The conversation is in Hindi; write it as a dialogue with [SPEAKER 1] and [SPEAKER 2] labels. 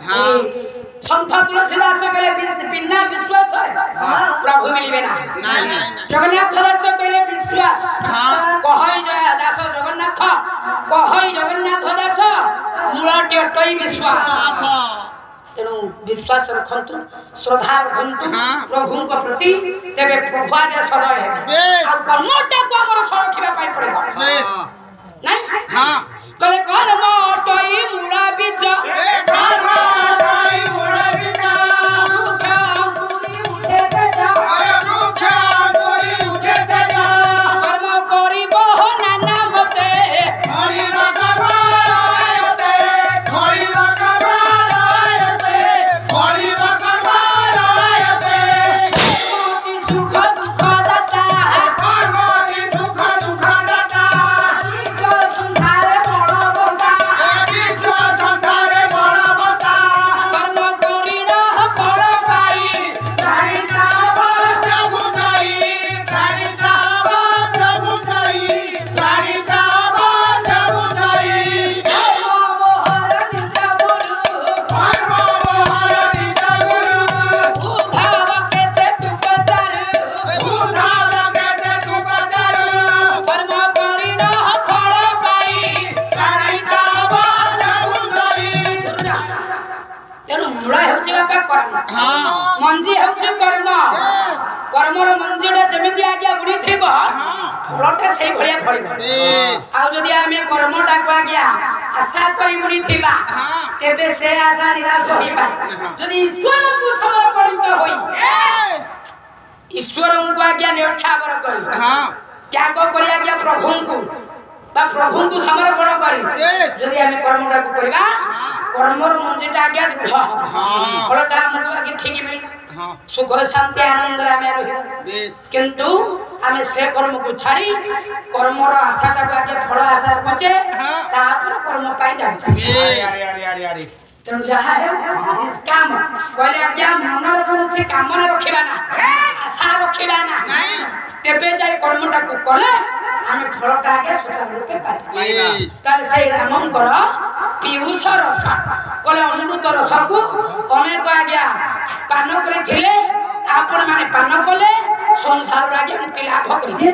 [SPEAKER 1] संत तुलसीदास कहले बिना विश्वास प्रभु मिलबे ना जगन्नाथ दास कहले विश्वास कहई जय दास जगन्नाथ कहई जगन्नाथ दास मूलटी अटई विश्वास तेणु विश्वास रखंतु श्रद्धा रखंतु प्रभु को प्रति तेरे प्रभु आदे सदय हेबे आ कर्मटा को हमर सुरक्षा पाई पड़ेगा नहीं हां कहले कर्म अटई मूला बीज कर्म अटई मूला बीज मुख्या पूरी उठे जा मुख्या पूरी उठे जा कर्म करिबो नाना मते हरि कर्म रायते हरि कर्म रायते हरि कर्म रायते सुख दुख दाता कर्म की सुख दुख दाता संसारे बड़ बता विश्व संसारे बड़ बता कर्म करिना बड़ पाई सारिता प्रभु साई सारिता प्रभु साई सारिता प्रभु साई मोहर दिशा गुरु मोहर दिशा गुरु उधाव केते तुपदार उधाव केते तुपदार कर्म करिना बड़ पाई सारिता प्रभु साई तेणु मूल होची बापा कर्म मंजी होची कर्म कर्मर मंजीटा जेमिति आज्ञा बुणी थिबो फलटा सेई भलिया फळिबो आ जदि आमे कर्मटा को आज्ञा आशा करी बुणी थिबा तेबे से आशा निराश होई पारे जदि ईश्वर को समर्पित होई ईश्वर को आज्ञा निष्ठावर करी त्याग करी आज्ञा प्रभु को बा प्रभु को समर्पण करी जदि आमे कर्मटा को करबा कर्मर मंजीटा आज्ञा दृढ़ हो फलटा हमको आगे ठीक मिली सुख शांति आनंद आमे रही किंतु आमे से कर्म को छाड़ी कर्मर आशाटा को आगे फल आशा रखुचे तापर कर्म पाई जाछि तेणु जहा है काम कहले आज्ञा मन रखुचे कामना रखिबा ना आशा रखिबा ना तेबे जाय कर्मटा को कले आमे फलटा आगे सुचारू रूपे पाई ताले से रामंकर पीयूष रस कहले अमृत रस को अनेक आज्ञा पान करे आपण माने पान कले संसार आज्ञा मुक्ति लाभ करी